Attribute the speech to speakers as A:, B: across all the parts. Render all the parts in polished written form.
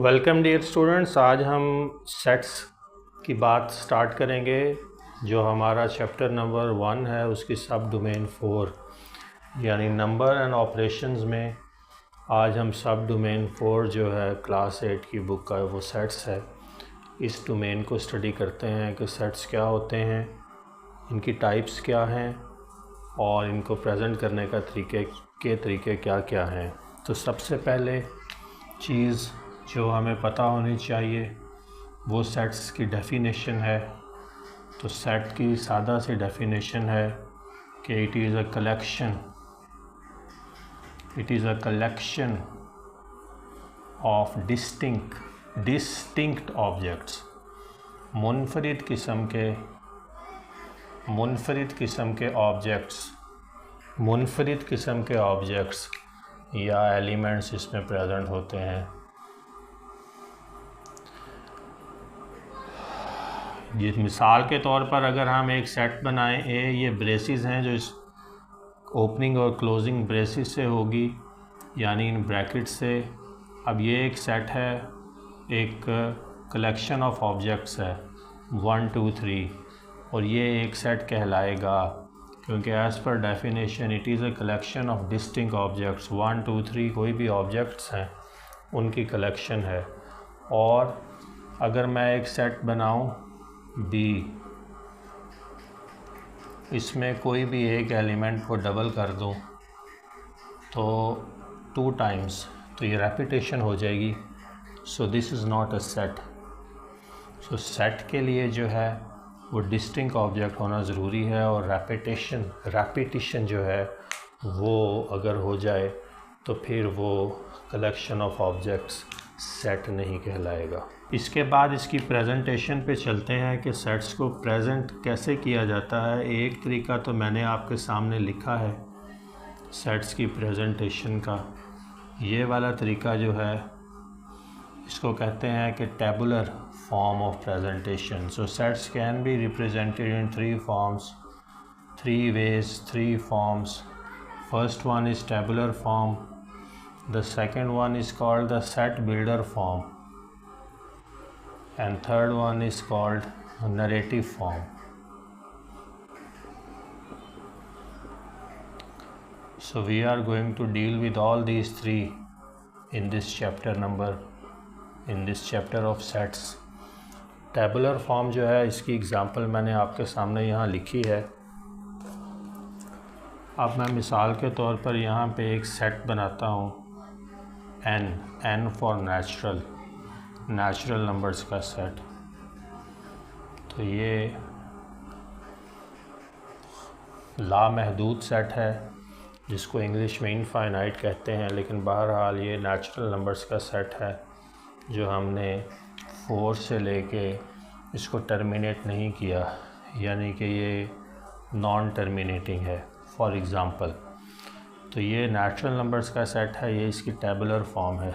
A: Welcome dear students. आज हम sets की बात स्टार्ट करेंगे। जो हमारा चैप्टर नंबर 1 है उसकी सब डोमेन 4 यानी नंबर एंड ऑपरेशंस में आज हम सब डोमेन 4 जो है क्लास 8 की बुक का वो सेट्स है। इस डोमेन को स्टडी करते हैं कि सेट्स क्या होते हैं, इनकी टाइप्स क्या हैं और इनको प्रेजेंट करने का तरीके क्या क्या हैं। तो सबसे पहले चीज़ जो हमें पता होनी चाहिए वो सेट्स की डेफिनेशन है। तो सेट की सादा सी डेफिनेशन है कि it is a collection of distinct objects. मुनफरिद किस्म के ऑब्जेक्ट्स या एलिमेंट्स इसमें प्रेजेंट होते हैं। जिस मिसाल के तौर पर अगर हम एक सेट बनाएं, ये ब्रेसेस हैं जो इस ओपनिंग और क्लोजिंग ब्रेसेस से होगी यानी इन ब्रैकेट से। अब ये एक सेट है, एक कलेक्शन ऑफ ऑब्जेक्ट्स है 1 2 3 और ये एक सेट कहलाएगा क्योंकि as per definition it is a collection of distinct objects. 1 2 3 कोई भी ऑब्जेक्ट्स हैं उनकी कलेक्शन है। और अगर मैं एक सेट बनाऊं बी, इसमें कोई भी एक एलिमेंट को डबल कर दूं तो 2 टाइम्स, तो ये रेपिटेशन हो जाएगी। सो this is not a set. So set के लिए जो है वो डिस्टिंक्ट ऑब्जेक्ट होना ज़रूरी है और रेपिटेशन जो है वो अगर हो जाए तो फिर वो कलेक्शन ऑफ ऑब्जेक्ट्स सेट नहीं कहलाएगा। इसके बाद इसकी प्रेजेंटेशन पे चलते हैं कि सेट्स को प्रेजेंट कैसे किया जाता है। एक तरीका तो मैंने आपके सामने लिखा है सेट्स की प्रेजेंटेशन का। ये वाला तरीका जो है इसको कहते हैं कि tabular form of presentation. So sets can be represented in 3 forms, 3 ways, 3 forms. First one is tabular form. The second one is called the set builder form. And third one is called narrative form. So we are going to deal with all these 3 in this chapter of sets. Tabular form जो है इसकी example मैंने आपके सामने यहाँ लिखी है। अब मैं मिसाल के तौर पर यहाँ पे एक सेट बनाता हूँ n फॉर नेचुरल नंबर्स का सेट। तो ये लामहदूद सेट है जिसको इंग्लिश में इनफाइनाइट कहते हैं, लेकिन बहरहाल ये नेचुरल नंबर्स का सेट है जो हमने 4 से लेके इसको टर्मिनेट नहीं किया, यानी कि ये नॉन टर्मिनेटिंग है। फॉर एग्ज़ाम्पल तो ये नेचुरल नंबर्स का सेट है, ये इसकी टेबुलर फॉर्म है।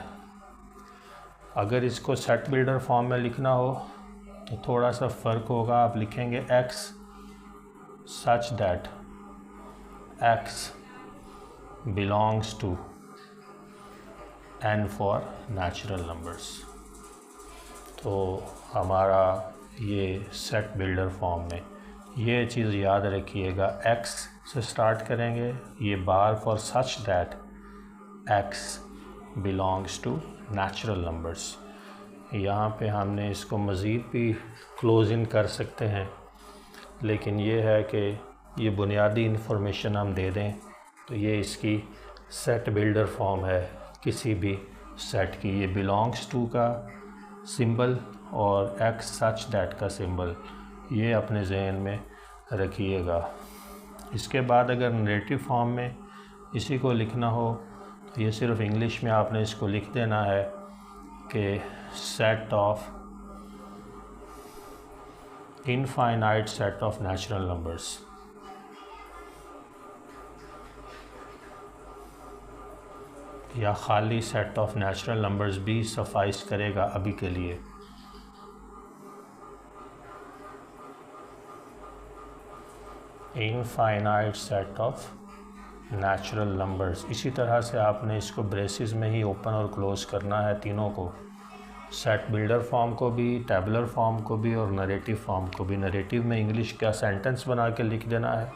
A: अगर इसको सेट बिल्डर फॉर्म में लिखना हो तो थोड़ा सा फ़र्क होगा। आप लिखेंगे x such that x belongs to n for natural numbers। तो हमारा ये सेट बिल्डर फॉर्म में ये चीज़ याद रखिएगा, x से स्टार्ट करेंगे, ये bar for such that x belongs to natural numbers. यहाँ पे हमने इसको मज़ीद भी क्लोज इन कर सकते हैं, लेकिन ये है कि ये बुनियादी इंफॉर्मेशन हम दे दें तो ये इसकी सेट बिल्डर फॉर्म है किसी भी सेट की। ये बिलोंग्स टू का सिंबल और x सच दैट का सिंबल ये अपने जहन में रखिएगा। इसके बाद अगर नरेटिव फॉर्म में इसी को लिखना हो तो ये सिर्फ इंग्लिश में आपने इसको लिख देना है कि set of infinite set of natural numbers. या खाली सेट ऑफ नेचुरल नंबर्स भी सफाइस करेगा अभी के लिए। Infinite set of natural numbers. इसी तरह से आपने इसको ब्रेसेस में ही ओपन और क्लोज़ करना है तीनों को। सेट बिल्डर फॉर्म को भी, टेबुलर फॉर्म को भी और नरेटिव फॉर्म को भी। नरेटिव में इंग्लिश का सेंटेंस बना के लिख देना है।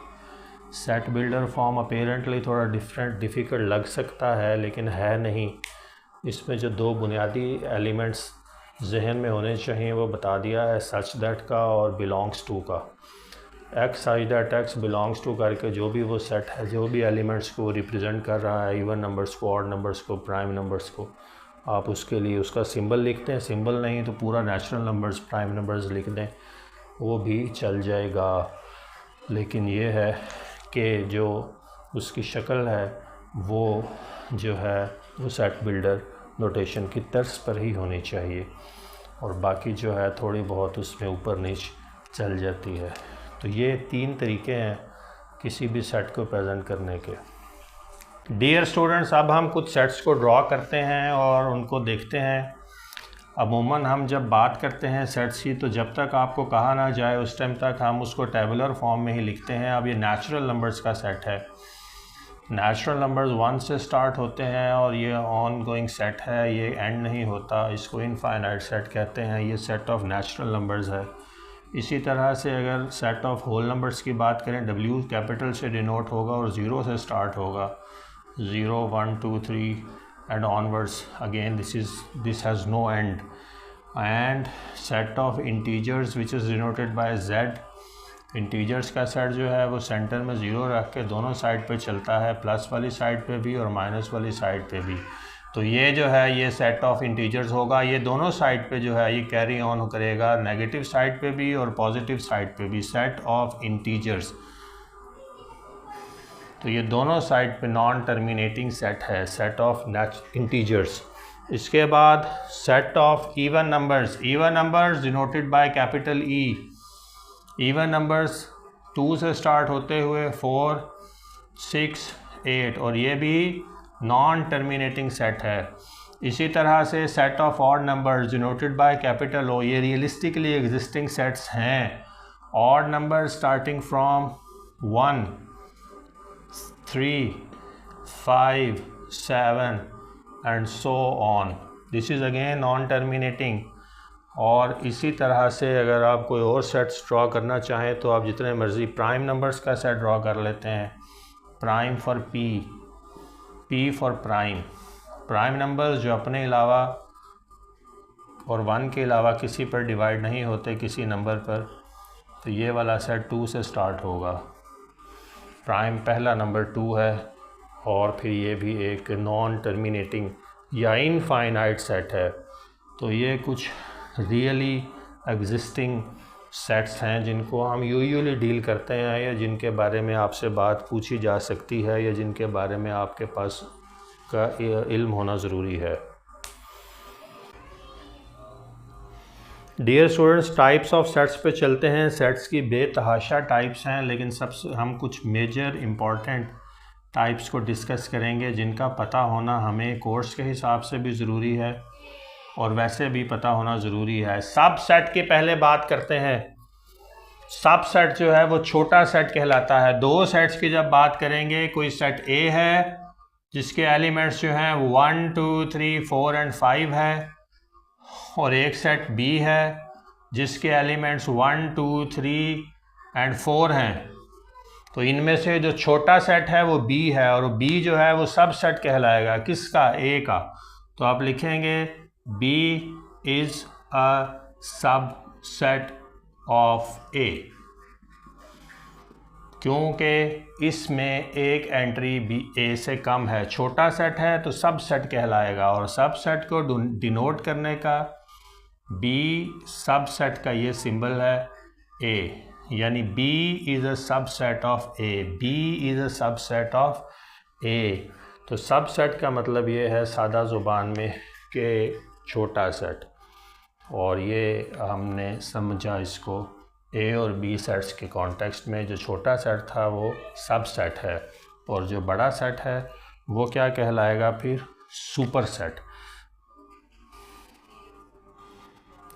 A: सेट बिल्डर फॉर्म अपेरेंटली थोड़ा डिफ़िकल्ट लग सकता है, लेकिन है नहीं। इसमें जो दो बुनियादी एलिमेंट्स जहन में होने चाहिए वो बता दिया है, सच दैट का और बिलोंग्स टू का। X such that x belongs to करके जो भी वो सेट है, जो भी एलिमेंट्स को रिप्रेजेंट कर रहा है, इवन नंबर्स को, ऑड नंबर्स को, प्राइम नंबर्स को, आप उसके लिए उसका सिंबल लिखते हैं। सिंबल नहीं तो पूरा नेचुरल नंबर्स, प्राइम नंबर्स लिख दें, वो भी चल जाएगा। लेकिन ये है कि जो उसकी शक्ल है वो जो है वो सेट बिल्डर नोटेशन की तर्ज पर ही होनी चाहिए, और बाकी जो है थोड़ी बहुत उसमें ऊपर नीचे चल जाती है। तो ये 3 तरीके हैं किसी भी सेट को प्रेजेंट करने के। डियर स्टूडेंट्स, अब हम कुछ सेट्स को ड्रॉ करते हैं और उनको देखते हैं। अमूमन हम जब बात करते हैं सेट्स की, तो जब तक आपको कहा ना जाए उस टाइम तक हम उसको टेबुलर फॉर्म में ही लिखते हैं। अब ये नेचुरल नंबर्स का सेट है। नेचुरल नंबर्स 1 से स्टार्ट होते हैं और ये ऑन गोइंग सेट है, ये एंड नहीं होता। इसको इनफाइनाइट सेट कहते हैं। ये सेट ऑफ नेचुरल नंबर्स है। इसी तरह से अगर सेट ऑफ होल नंबर्स की बात करें, W कैपिटल से डिनोट होगा और 0 से स्टार्ट होगा। 0 1 2 3 and onwards. Again this has no end. And set of integers which is denoted by Z. Integers का सेट जो है वो सेंटर में 0 रख के दोनों साइड पे चलता है, प्लस वाली साइड पे भी और माइनस वाली साइड पे भी। तो ये जो है ये सेट ऑफ इंटीजर्स होगा। ये दोनों साइड पे जो है ये कैरी ऑन करेगा, नेगेटिव साइड पे भी और पॉजिटिव साइड पे भी। सेट ऑफ इंटीजर्स, तो ये दोनों साइड पे नॉन टर्मिनेटिंग सेट है, सेट ऑफ इंटीजर्स। इसके बाद set of even numbers. Even numbers denoted by capital E। Even numbers 2 से स्टार्ट होते हुए 4 6 8, और ये भी नॉन टर्मिनेटिंग सेट है। इसी तरह से set of odd numbers denoted by capital O। ये रियलिस्टिकली एग्जिस्टिंग सेट्स हैं। Odd number starting from 1 3 5 7 and so on. This is again non terminating। और इसी तरह से अगर आप कोई और सेट्स ड्रॉ करना चाहें तो आप जितने मर्ज़ी प्राइम नंबर्स का सेट ड्रॉ कर लेते हैं। Prime for P for prime. Prime numbers जो अपने अलावा और 1 के अलावा किसी पर डिवाइड नहीं होते किसी नंबर पर, तो ये वाला सेट 2 से स्टार्ट होगा। प्राइम पहला नंबर 2 है, और फिर ये भी एक नॉन टर्मिनेटिंग या इनफाइनाइट सेट है। तो ये कुछ रियली एग्जिस्टिंग सेट्स हैं जिनको हम यूजुअली डील करते हैं, या जिनके बारे में आपसे बात पूछी जा सकती है, या जिनके बारे में आपके पास का इल्म होना ज़रूरी है। Dear students, types of sets पे चलते हैं। सेट्स की बेतहाशा टाइप्स हैं, लेकिन सबसे हम कुछ मेजर इम्पॉर्टेंट टाइप्स को डिस्कस करेंगे जिनका पता होना हमें कोर्स के हिसाब से भी ज़रूरी है और वैसे भी पता होना ज़रूरी है। सब सेट की पहले बात करते हैं। सब सेट जो है वो छोटा सेट कहलाता है। 2 सेट्स की जब बात करेंगे, कोई सेट A है जिसके एलिमेंट्स जो हैं 1 2 3 4 एंड 5 है, और एक सेट B है जिसके एलिमेंट्स 1 2 3 एंड 4 हैं। तो इनमें से जो छोटा सेट है वो B है, और B जो है वो सब सेट कहलाएगा। किसका? A का। तो आप लिखेंगे B इज़ अ सब सेट ऑफ A, क्योंकि इसमें एक एंट्री B A से कम है। छोटा सेट है तो सब सेट कहलाएगा, और सब सेट को डिनोट करने का B सब सेट का ये सिंबल है A, यानी B is a subset of A। B is a subset of A। तो सबसेट का मतलब ये है सादा ज़ुबान में कि छोटा सेट, और ये हमने समझा इसको A और B सेट्स के कॉन्टेक्स्ट में। जो छोटा सेट था वो सबसेट है, और जो बड़ा सेट है वो क्या कहलाएगा फिर? Super set.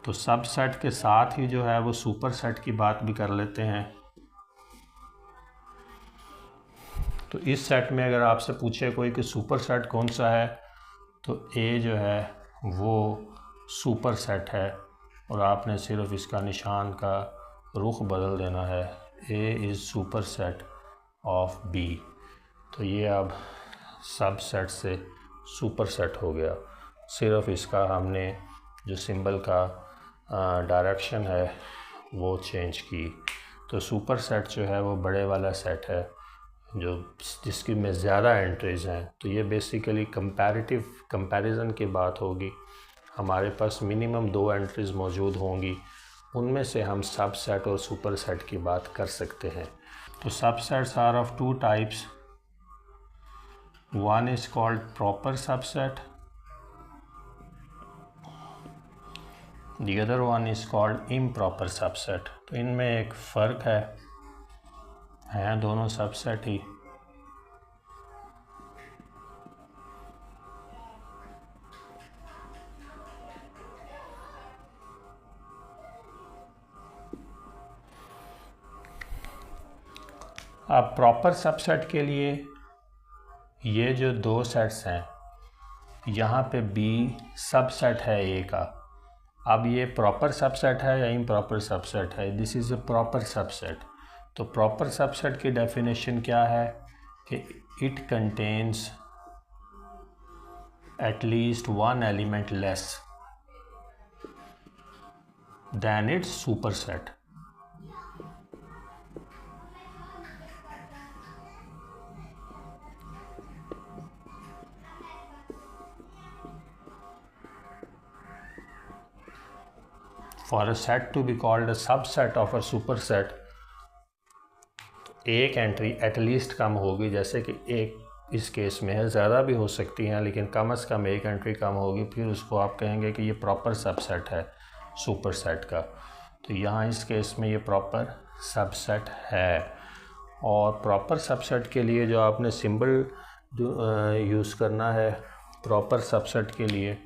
A: तो सब सेट के साथ ही जो है वो सुपर सेट की बात भी कर लेते हैं। तो इस सेट में अगर आपसे पूछे कोई कि सुपर सेट कौन सा है, तो A जो है वो सुपर सेट है और आपने सिर्फ इसका निशान का रुख बदल देना है। A is superset of B. तो ये अब सब सेट से सुपर सेट हो गया, सिर्फ इसका हमने जो सिंबल का डायरेक्शन है वो चेंज की। तो सुपर सेट जो है वो बड़े वाला सेट है जो जिसकी में ज़्यादा एंट्रीज़ हैं। तो ये बेसिकली कंपैरेटिव कंपैरिजन की बात होगी। हमारे पास मिनिमम 2 एंट्रीज़ मौजूद होंगी, उनमें से हम सब सेट और सुपर सेट की बात कर सकते हैं। तो सब sets are of 2 types. One is called proper subset, the other one is called improper subset. तो इनमें एक फ़र्क है दोनों सबसेट ही। अब प्रॉपर सबसेट के लिए ये जो 2 सेट्स हैं, यहाँ पे बी सबसेट है ए का। अब ये प्रॉपर सबसेट है या इम्प्रॉपर सबसेट है? This is a proper subset. तो प्रॉपर सबसेट की डेफिनेशन क्या है कि it contains at least 1 element less than it's super set. For a set to be called a subset of a superset, एक entry at least कम होगी, जैसे कि एक इस केस में है, ज़्यादा भी हो सकती हैं लेकिन कम से कम एक एंट्री कम होगी, फिर उसको आप कहेंगे कि ये प्रॉपर सबसेट है सुपरसेट का। तो यहाँ इस केस में ये प्रॉपर सबसेट है। और प्रॉपर सबसेट के लिए जो आपने सिंबल यूज़ करना है प्रॉपर सबसेट के लिए,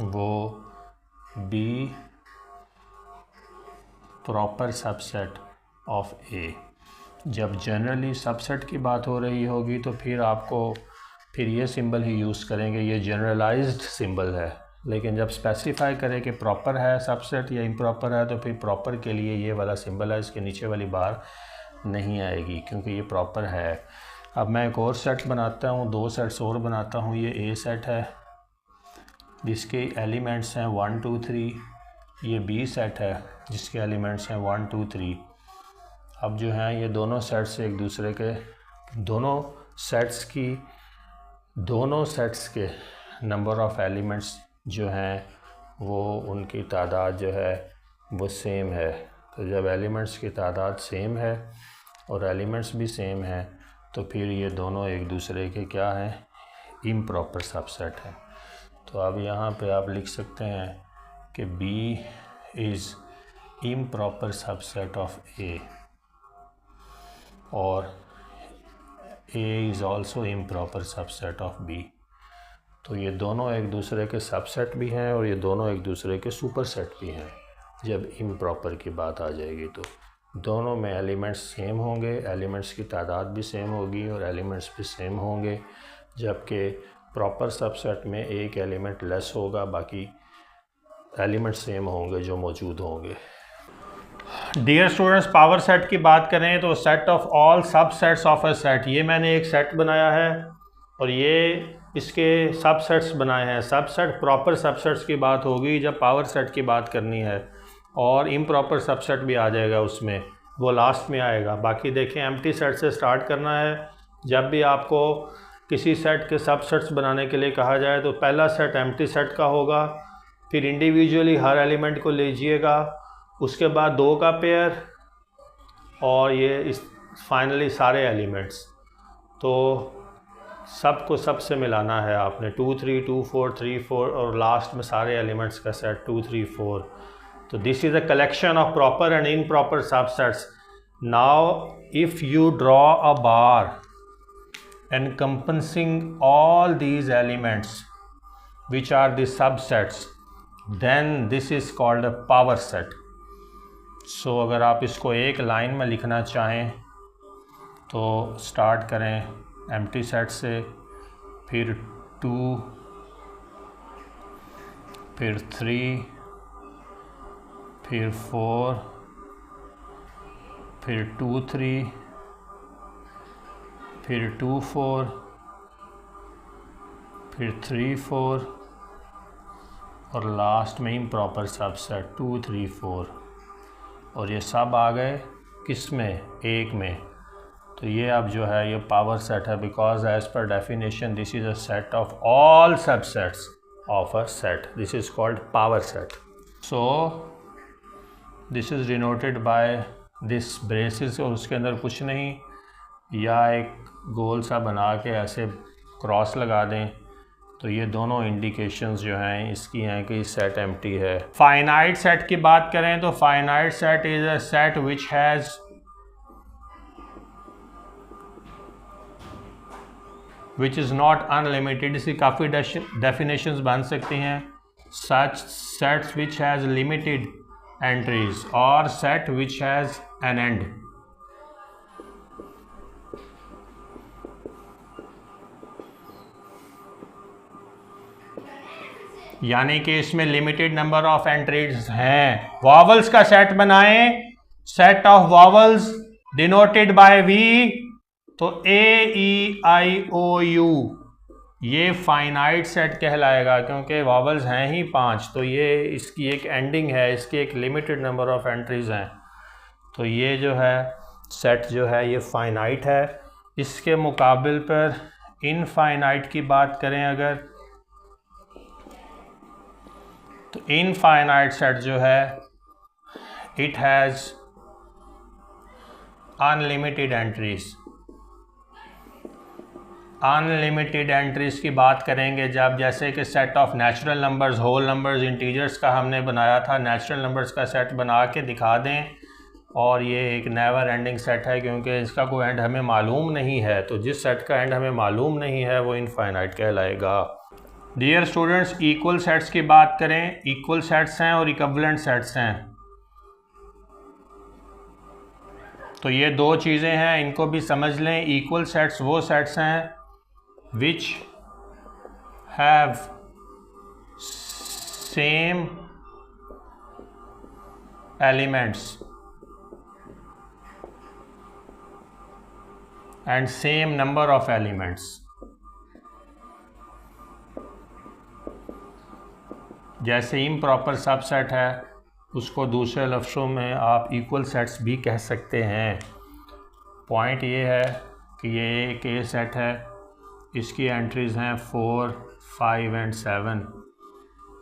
A: वो बी प्रॉपर सबसेट ऑफ ए। जब जनरली सबसेट की बात हो रही होगी तो फिर आपको फिर ये सिंबल ही यूज़ करेंगे, ये जनरलाइज्ड सिंबल है। लेकिन जब स्पेसिफाई करें कि प्रॉपर है सबसेट या इम्प्रॉपर है, तो फिर प्रॉपर के लिए ये वाला सिंबल है, इसके नीचे वाली बार नहीं आएगी क्योंकि ये प्रॉपर है। अब मैं एक और सेट बनाता हूँ, 2 सेट्स और बनाता हूँ। ये ए सेट है जिसके एलिमेंट्स हैं 1 2 3। ये बी सेट है जिसके एलिमेंट्स हैं 1 2 3। अब जो हैं ये दोनों सेट्स एक दूसरे के दोनों सेट्स के नंबर ऑफ़ एलिमेंट्स जो हैं वो उनकी तादाद जो है वो सेम है। तो जब एलिमेंट्स की तादाद सेम है और एलिमेंट्स भी सेम हैं तो फिर ये दोनों एक दूसरे के क्या हैं, इम्प्रॉपर सबसेट हैं। तो अब यहाँ पे आप लिख सकते हैं कि B is improper subset of A और A is also improper subset of B। तो ये दोनों एक दूसरे के सबसेट भी हैं और ये दोनों एक दूसरे के सुपरसेट भी हैं। जब इम्प्रॉपर की बात आ जाएगी तो दोनों में एलिमेंट्स सेम होंगे, एलिमेंट्स की तादाद भी सेम होगी और एलिमेंट्स भी सेम होंगे, जबकि प्रॉपर सबसेट में एक एलिमेंट लेस होगा, बाकी एलिमेंट सेम होंगे जो मौजूद होंगे। डियर स्टूडेंट्स, पावर सेट की बात करें तो set of all subsets of a set, ये मैंने एक सेट बनाया है और ये इसके सबसेट्स बनाए हैं। सबसेट प्रॉपर सबसेट्स की बात होगी जब पावर सेट की बात करनी है, और इम्प्रॉपर सबसेट भी आ जाएगा उसमें, वो लास्ट में आएगा। बाकी देखें, एम्प्टी सेट से स्टार्ट करना है। जब भी आपको किसी सेट के सबसेट्स बनाने के लिए कहा जाए तो पहला सेट एम्प्टी सेट का होगा, फिर इंडिविजुअली हर एलिमेंट को लीजिएगा, उसके बाद 2 का पेयर और ये इस फाइनली सारे एलिमेंट्स। तो सबको सबसे मिलाना है आपने, 2 3 2 4 3 4 और लास्ट में सारे एलिमेंट्स का सेट 2 3 4। तो this is a collection of proper and improper subsets. Now if you draw a bar encompassing all these elements which are the subsets, then this is called a power set. So अगर आप इसको एक line में लिखना चाहें तो start करें empty set से, फिर 2 फिर 3, फिर 4, फिर 2 3, फिर 2 4, फिर 3 4 और लास्ट में इम्प्रॉपर सबसेट 2 3 4 और ये सब आ गए किस में, एक में। तो ये अब जो है ये पावर सेट है, because as per definition this is a set of all subsets of a set, this is called power set. So this is denoted by this braces और उसके अंदर कुछ नहीं, या एक गोल सा बना के ऐसे क्रॉस लगा दें, तो ये दोनों इंडिकेशंस जो हैं इसकी हैं कि सेट एम्प्टी है। फाइनाइट सेट की बात करें तो finite set is a set which has which is not unlimited. इसकी काफ़ी डेफिनेशंस बन सकती हैं। Such sets which has limited entries और set which has an end. यानी कि इसमें लिमिटेड नंबर ऑफ एंट्रीज हैं। वॉवल्स का सेट बनाएं, set of vowels denoted by v, तो AEIOU ये फाइनाइट सेट कहलाएगा, क्योंकि वॉवल्स हैं ही 5, तो ये इसकी एक एंडिंग है, इसकी एक लिमिटेड नंबर ऑफ एंट्रीज हैं, तो ये जो है सेट जो है ये फाइनाइट है। इसके मुकाबिल पर इनफाइनाइट की बात करें अगर, तो इनफाइनाइट सेट जो है it has unlimited entries. Unlimited entries की बात करेंगे जब, जैसे कि set of natural numbers, whole numbers, integers का हमने बनाया था, नेचुरल नंबर्स का सेट बना के दिखा दें, और ये एक नेवर एंडिंग सेट है क्योंकि इसका कोई एंड हमें मालूम नहीं है, तो जिस सेट का एंड हमें मालूम नहीं है वो इनफाइनाइट कहलाएगा। डियर स्टूडेंट्स, इक्वल सेट्स की बात करें, इक्वल सेट्स हैं और इक्विवेलेंट सेट्स हैं, तो ये दो चीज़ें हैं, इनको भी समझ लें। इक्वल सेट्स वो सेट्स हैं which have same elements and same number of elements। जैसे इम्प्रॉपर सबसेट है उसको दूसरे लफ्ज़ों में आप इक्वल सेट्स भी कह सकते हैं। पॉइंट ये है कि ये एक ए सेट है, इसकी एंट्रीज़ हैं 4, 5 एंड 7,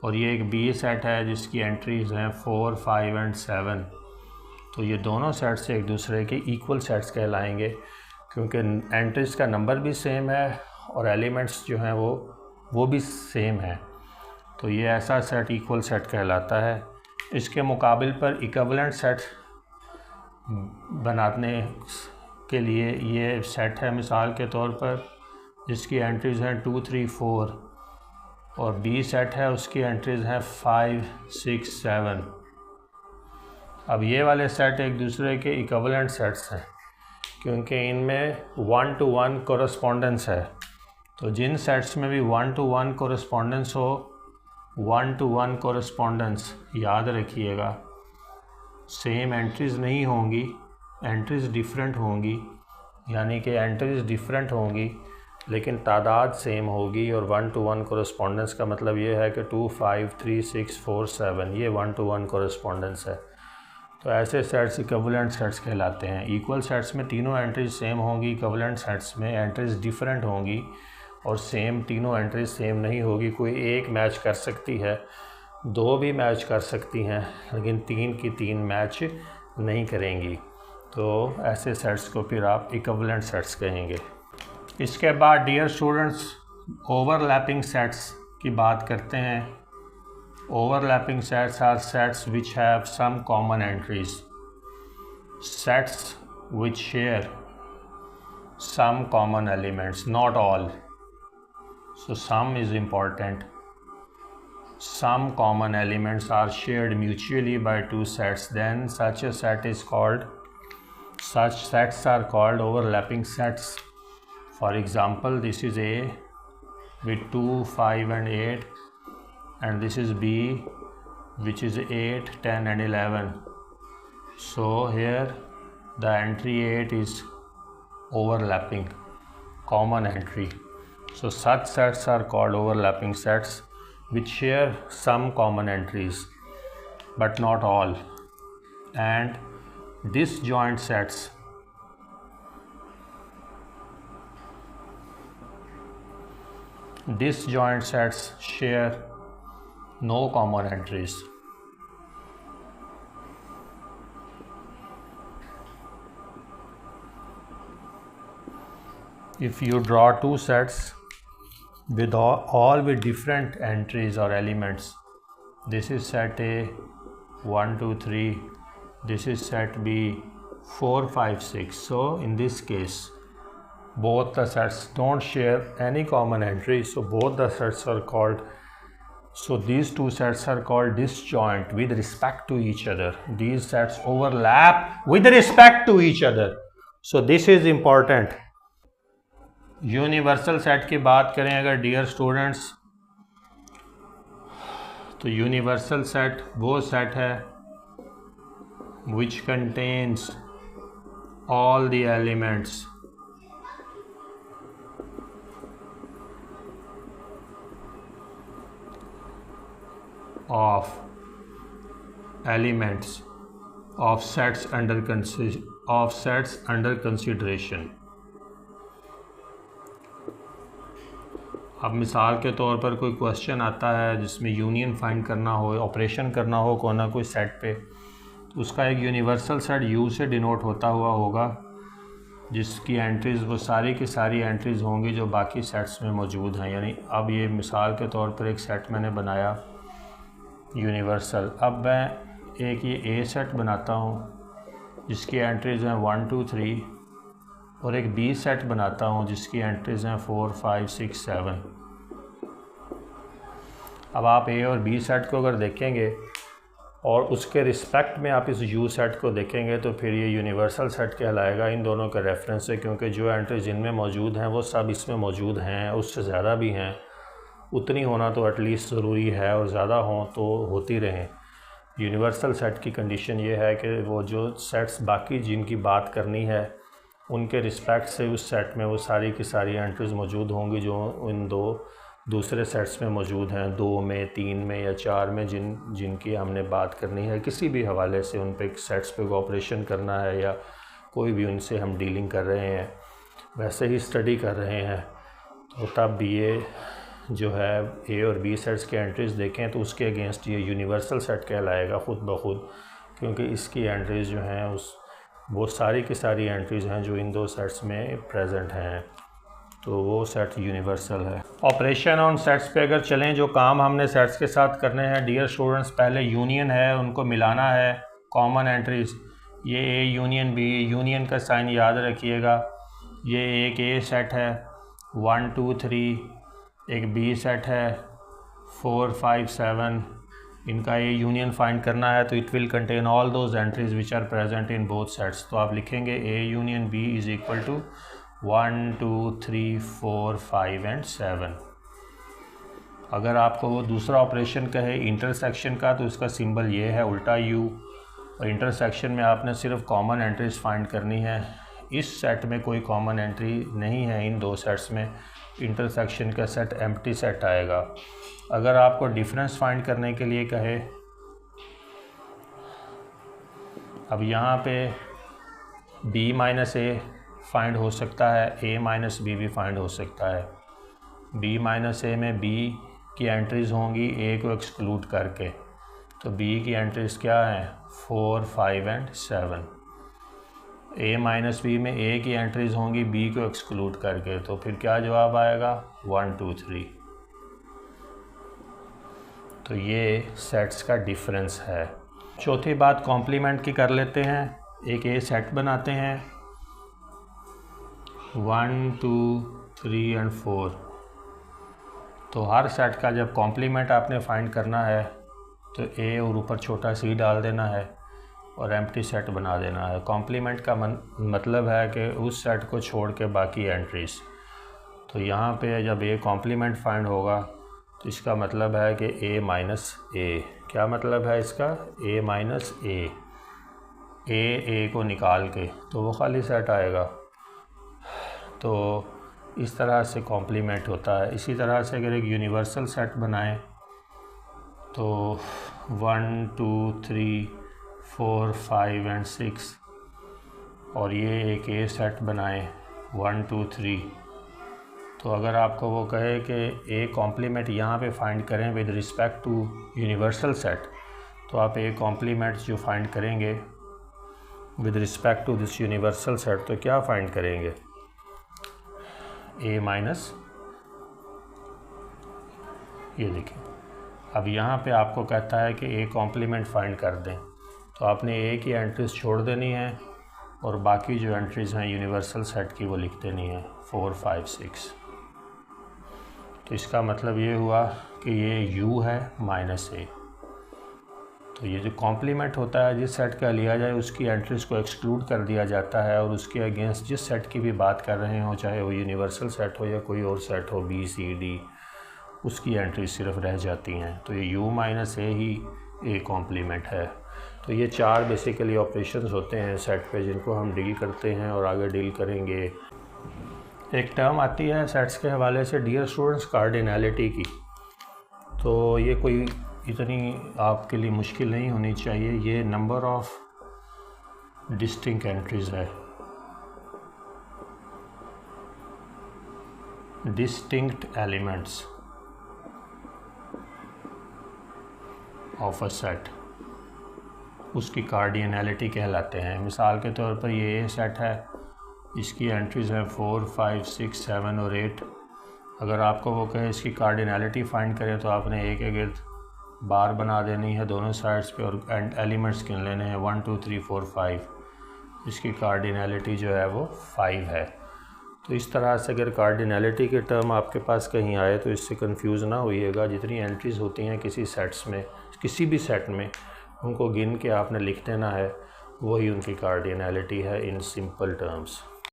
A: और ये एक बी सेट है जिसकी एंट्रीज़ हैं 4, 5 एंड 7, तो ये दोनों सेट्स एक दूसरे के इक्वल सेट्स कहलाएंगे क्योंकि एंट्रीज़ का नंबर भी सेम है और एलिमेंट्स जो हैं वो भी सेम हैं, तो ये ऐसा सेट इक्वल सेट कहलाता है। इसके मुकाबिल पर इक्विवेलेंट सेट बनाने के लिए ये सेट है, मिसाल के तौर पर जिसकी एंट्रीज़ हैं 2, 3, 4, और बी सेट है उसकी एंट्रीज़ हैं 5, 6, 7। अब ये वाले सेट एक दूसरे के इक्विवेलेंट सेट्स हैं क्योंकि इनमें 1-to-1 कोरेस्पोंडेंस है, तो जिन सेट्स में भी 1-to-1 कोरेस्पोंडेंस हो, 1-to-1 कोरेस्पोंडेंस याद रखिएगा, सेम एंट्रीज़ नहीं होंगी, एंट्रीज़ डिफरेंट होंगी, यानी कि एंट्रीज़ डिफरेंट होंगी लेकिन तादाद सेम होगी, और 1-to-1 कोरेस्पोंडेंस का मतलब ये है कि 2, 5, 3, 6, 4, 7 ये 1-to-1 कोरेस्पोंडेंस है। तो ऐसे सेट्स इक्विवेलेंट सेट्स कहलाते हैं। इक्वल सेट्स में तीनों एंट्रीज सेम होंगी, इक्विवेलेंट सेट्स में एंट्रीज डिफरेंट होंगी और सेम तीनों एंट्रीज सेम नहीं होगी। कोई एक मैच कर सकती है, दो भी मैच कर सकती हैं, लेकिन 3 की 3 मैच नहीं करेंगी, तो ऐसे सेट्स को फिर आप इक्विवेलेंट सेट्स कहेंगे। इसके बाद डियर स्टूडेंट्स ओवरलैपिंग सेट्स की बात करते हैं। Overlapping sets are sets which have some common entries, sets which share some common elements, not all, so sum is important. Some common elements are shared mutually by two sets, then such a set is called, such sets are called overlapping sets. For example, this is A with 2, 5 and 8, and this is B, which is 8, 10 and 11. So here the entry 8 is overlapping, common entry. So such sets are called overlapping sets which share some common entries but not all. And disjoint sets share no common entries. If you draw two sets with all with different entries or elements, this is set A 1 2 3, this is set B 4 5 6. So in this case both the sets don't share any common entry, so both the sets are called, so these two sets are called disjoint with respect to each other. These sets overlap with respect to each other. So this is important. Universal set की बात करें अगर dear students, तो universal set वो set है which contains all the elements of sets under consideration. अब मिसाल के तौर पर कोई क्वेश्चन आता है जिसमें यूनियन फाइंड करना हो, ऑपरेशन करना हो कोई ना कोई सेट पे, तो उसका एक यूनिवर्सल सेट यू से डिनोट होता हुआ होगा जिसकी एंट्रीज़ वो सारी की सारी एंट्रीज़ होंगी जो बाकी सेट्स में मौजूद हैं। यानी अब ये मिसाल के तौर पर एक सेट मैंने बनाया यूनिवर्सल, अब मैं एक ये ए सेट बनाता हूँ जिसकी एंट्रीज़ हैं 1 2 3 और एक बी सेट बनाता हूँ जिसकी एंट्रीज़ हैं 4 5 6 7। अब आप ए और बी सेट को अगर देखेंगे और उसके रिस्पेक्ट में आप इस यू सेट को देखेंगे तो फिर ये यूनिवर्सल सेट कहलाएगा इन दोनों के रेफरेंस से, क्योंकि जो एंट्रीज इनमें मौजूद हैं वो सब इसमें मौजूद हैं, उससे ज़्यादा भी हैं। उतनी होना तो एटलीस्ट ज़रूरी है और ज़्यादा हों तो होती रहें। यूनिवर्सल सेट की कंडीशन ये है कि वो जो सेट्स बाकी जिनकी बात करनी है उनके रिस्पेक्ट से उस सेट में वो सारी की सारी एंट्रीज मौजूद होंगी जो इन दूसरे सेट्स में मौजूद हैं, 2 में 3 में या 4 में जिनकी हमने बात करनी है। किसी भी हवाले से उन पे सेट्स पे ऑपरेशन करना है या कोई भी उनसे हम डीलिंग कर रहे हैं, वैसे ही स्टडी कर रहे हैं, तो तब भी ये जो है ए और बी सेट्स के एंट्रीज़ देखें तो उसके अगेंस्ट ये यूनिवर्सल सेट कहलाएगा ख़ुद ब खुद, क्योंकि इसकी एंट्रीज़ जो हैं वो सारी की सारी एंट्रीज़ हैं जो इन दो सेट्स में प्रेजेंट हैं, तो वो सेट यूनिवर्सल है। ऑपरेशन ऑन सेट्स पे अगर चलें, जो काम हमने सेट्स के साथ करने हैं डियर स्टूडेंट्स, पहले यूनियन है, उनको मिलाना है कॉमन एंट्रीज़। ये ए यूनियन बी, यूनियन का साइन याद रखिएगा। ये एक ए सेट है 1 2 3, एक बी सेट है 4 5 7, इनका ये यूनियन फाइंड करना है तो it will contain all those entries which are present in both sets. तो आप लिखेंगे A union B is equal to 1 2 3 4 5 and 7। अगर आपको वो दूसरा ऑपरेशन कहे इंटरसेक्शन का तो इसका सिंबल ये है उल्टा यू, और इंटरसेक्शन में आपने सिर्फ कॉमन एंट्रीज फाइंड करनी है। इस सेट में कोई कॉमन एंट्री नहीं है, इन दो सेट्स में इंटरसेक्शन का सेट एम्प्टी सेट आएगा। अगर आपको डिफरेंस फाइंड करने के लिए कहे, अब यहाँ पे b माइनस ए फाइंड हो सकता है, a माइनस बी भी फाइंड हो सकता है। b माइनस ए में b की एंट्रीज़ होंगी a को एक्सक्लूड करके, तो b की एंट्रीज़ क्या हैं 4 5 एंड 7। a माइनस बी में a की एंट्रीज़ होंगी b को एक्सक्लूड करके, तो फिर क्या जवाब आएगा 1 2 3। तो ये सेट्स का डिफरेंस है। चौथी बात कॉम्प्लीमेंट की कर लेते हैं। एक ए सेट बनाते हैं 1 2 3 एंड 4, तो हर सेट का जब कॉम्प्लीमेंट आपने फाइंड करना है तो ए और ऊपर छोटा सी डाल देना है और एम्प्टी सेट बना देना है। कॉम्प्लीमेंट का मतलब है कि उस सेट को छोड़ के बाकी एंट्रीज़। तो यहाँ पे जब ए कॉम्प्लीमेंट फाइंड होगा तो इसका मतलब है कि a माइनस ए, क्या मतलब है इसका, a माइनस ए को निकाल के तो वो खाली सेट आएगा। तो इस तरह से कॉम्प्लीमेंट होता है। इसी तरह से अगर एक यूनिवर्सल सेट बनाएं तो 1 2 3 4 5 एंड 6, और ये एक ए सेट बनाएं 1 2 3, तो अगर आपको वो कहे कि ए कॉम्प्लीमेंट यहाँ पे फाइंड करें with respect to universal set, तो आप ए कॉम्प्लीमेंट जो फाइंड करेंगे with respect to this universal set, तो क्या फाइंड करेंगे, ए माइनस, ये देखिए। अब यहाँ पे आपको कहता है कि ए कॉम्प्लीमेंट फाइंड कर दें, तो आपने ए की एंट्रीज छोड़ देनी है और बाकी जो एंट्रीज़ हैं यूनिवर्सल सेट की वो लिख देनी है 4 5 6। तो इसका मतलब ये हुआ कि ये u है माइनस ए। तो ये जो कॉम्प्लीमेंट होता है जिस सेट का लिया जाए उसकी एंट्रीज़ को एक्सक्लूड कर दिया जाता है और उसके अगेंस्ट जिस सेट की भी बात कर रहे हो, चाहे वो यूनिवर्सल सेट हो या कोई और सेट हो बी सी डी, उसकी एंट्रीज सिर्फ रह जाती हैं। तो ये u माइनस ए ही ए कॉम्प्लीमेंट है। तो ये 4 बेसिकली ऑपरेशंस होते हैं सेट पे जिनको हम डील करते हैं और आगे डील करेंगे। एक टर्म आती है सेट्स के हवाले से डियर स्टूडेंट्स कार्डिनैलिटी की, तो ये कोई इतनी आपके लिए मुश्किल नहीं होनी चाहिए। ये नंबर ऑफ डिस्टिंक्ट एंट्रीज है, distinct elements of a set, उसकी कार्डिनैलिटी कहलाते हैं। मिसाल के तौर पर ये ए सेट है, इसकी एंट्रीज़ हैं 4 5 6 7 और 8। अगर आपको वो कहे इसकी कार्डिनैलिटी फाइंड करें तो आपने ए के गिर्द बार बना देनी है दोनों साइड्स पे और एलिमेंट्स गिन लेने हैं 1 2 3 4 5। इसकी कार्डिनैलिटी जो है वो 5 है। तो इस तरह से अगर कार्डिनैलिटी के टर्म आपके पास कहीं आए तो इससे कंफ्यूज ना होइएगा। जितनी एंट्रीज़ होती हैं किसी सेट्स में, किसी भी सेट में, उनको गिन के आपने लिख देना है, वही उनकी कार्डिनैलिटी है इन सिंपल टर्म्स।